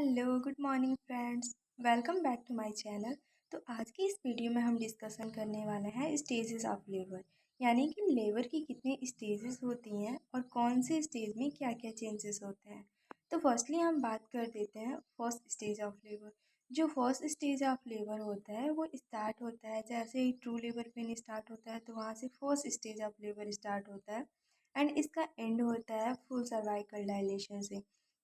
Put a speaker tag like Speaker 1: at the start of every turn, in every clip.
Speaker 1: Hello good morning friends, welcome back to my channel. तो आज की इस वीडियो में हम डिस्कशन करने वाले हैं स्टेजेस ऑफ लेबर, यानी कि लेबर की कितनी स्टेजेस होती हैं और कौन से स्टेज में क्या क्या चेंजेस होते हैं। तो फर्स्टली हम बात कर देते हैं फर्स्ट स्टेज ऑफ लेबर। जो फर्स्ट स्टेज ऑफ लेबर होता है वो स्टार्ट होता है जैसे ही ट्रू लेबर पेन स्टार्ट होता है, तो वहाँ से first stage of labour start होता है एंड इसका एंड होता है फुल सर्वाइकल डायलेशन से।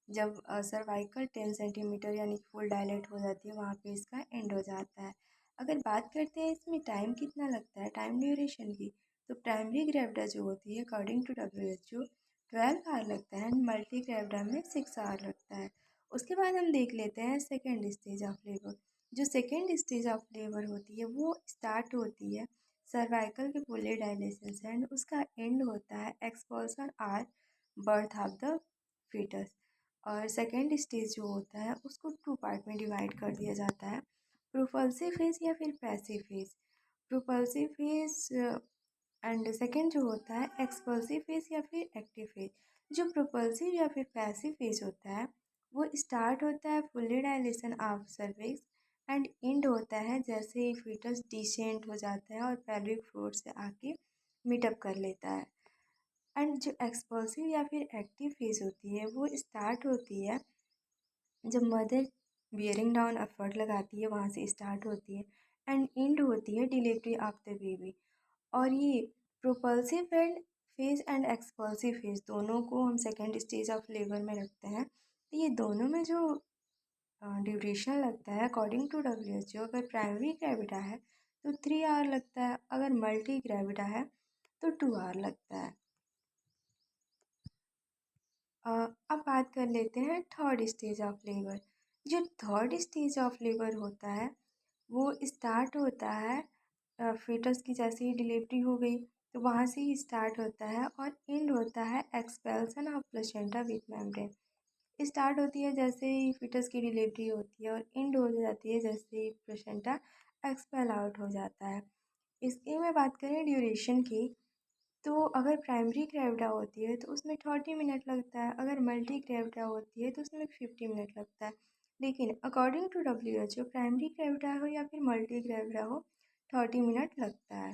Speaker 1: जब सर्वाइकल 10 सेंटीमीटर यानी फुल डायलेट हो जाती है, वहाँ पे इसका एंड हो जाता है। अगर बात करते हैं इसमें टाइम कितना लगता है, टाइम ड्यूरेशन की, तो प्राइमरी ग्रेविडा जो होती है अकॉर्डिंग टू WHO 12 आवर लगता है एंड मल्टी ग्रेविडा में 6 आवर लगता है। उसके बाद हम देख लेते हैं सेकेंड स्टेज ऑफ लेबर। जो सेकेंड स्टेज ऑफ लेबर होती है वो स्टार्ट होती है सर्वाइकल के फुल्ली डायलेशन से एंड उसका एंड होता है expulsion or birth of the foetus. और सेकेंड स्टेज जो होता है उसको टू पार्ट में डिवाइड कर दिया जाता है, प्रोपल्सिव फेज या फिर passive phase. Propulsive phase and second जो होता है एक्सपल्सिव फेज या फिर एक्टिव फेज। जो प्रोपल्सिव या फिर पैसिव फेज होता है वो स्टार्ट होता है fully dilation of cervix and and होता है जैसे ही फीटस डिसेंट हो जाता है और पेल्विक फ्लोर से आके मीटअप कर लेता है। एंड जो एक्सपल्सिव या फिर एक्टिव फेज होती है वो स्टार्ट होती है जब मदर बियरिंग डाउन एफर्ट लगाती है, वहाँ से स्टार्ट होती है एंड एंड होती है डिलीवरी ऑफ द बेबी। और ये propulsive and phase and expulsive phase दोनों को हम सेकेंड स्टेज ऑफ लेबर में रखते हैं। तो ये दोनों में जो ड्यूरेशन लगता है अकॉर्डिंग टू WHO, अगर प्राइमरी ग्रेविडा है तो 3 आवर लगता है, अगर मल्टी ग्रेविडा है तो 2 आवर लगता है। अब बात कर लेते हैं थर्ड स्टेज ऑफ लेबर। जो थर्ड स्टेज ऑफ लेबर होता है वो स्टार्ट होता है फीटस की जैसे ही डिलीवरी हो गई तो वहाँ से ही स्टार्ट होता है और एंड होता है expulsion of placenta with membrane. Start होती है जैसे ही फीटस की डिलीवरी होती है और एंड हो जाती है जैसे ही प्लेसेंटा एक्सपेल आउट हो जाता है। इसकी मैं बात करें ड्यूरेशन की, तो अगर प्राइमरी ग्रेविडा होती है तो उसमें 30 मिनट लगता है, अगर मल्टी ग्रेविडा होती है तो उसमें 50 मिनट लगता है। लेकिन according to WHO primary gravida हो या फिर मल्टी ग्रेविडा हो 30 मिनट लगता है।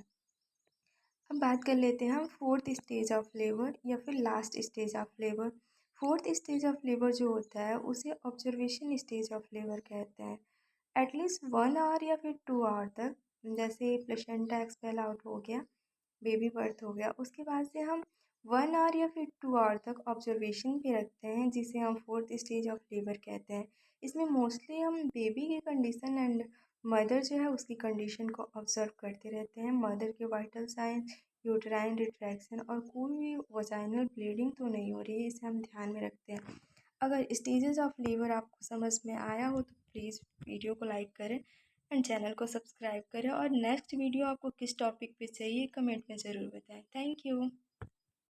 Speaker 1: अब बात कर लेते हैं हम फोर्थ स्टेज ऑफ लेबर या फिर last stage of labour. Fourth stage of labour जो होता है उसे ऑब्जर्वेशन स्टेज ऑफ लेबर कहते हैं। एटलीस्ट 1 आवर या फिर 2 आवर तक, जैसे प्लेसेंटा एक्सपेल आउट हो गया, बेबी बर्थ हो गया, उसके बाद से हम 1 आवर या फिर 2 आवर तक ऑब्जर्वेशन पे रखते हैं जिसे हम फोर्थ स्टेज ऑफ लेबर कहते हैं। इसमें मोस्टली हम बेबी की कंडीशन एंड मदर जो है उसकी कंडीशन को ऑब्जर्व करते रहते हैं। मदर के वाइटल साइन, यूट्राइन रिट्रैक्शन और कोई भी वजाइनल ब्लीडिंग तो नहीं हो रही है, इसे हम ध्यान में रखते हैं। अगर स्टेजेस ऑफ लेबर आपको समझ में आया हो तो प्लीज़ वीडियो को लाइक करें एंड चैनल को सब्सक्राइब करें, और नेक्स्ट वीडियो आपको किस टॉपिक पे चाहिए कमेंट में ज़रूर बताएं। Thank you.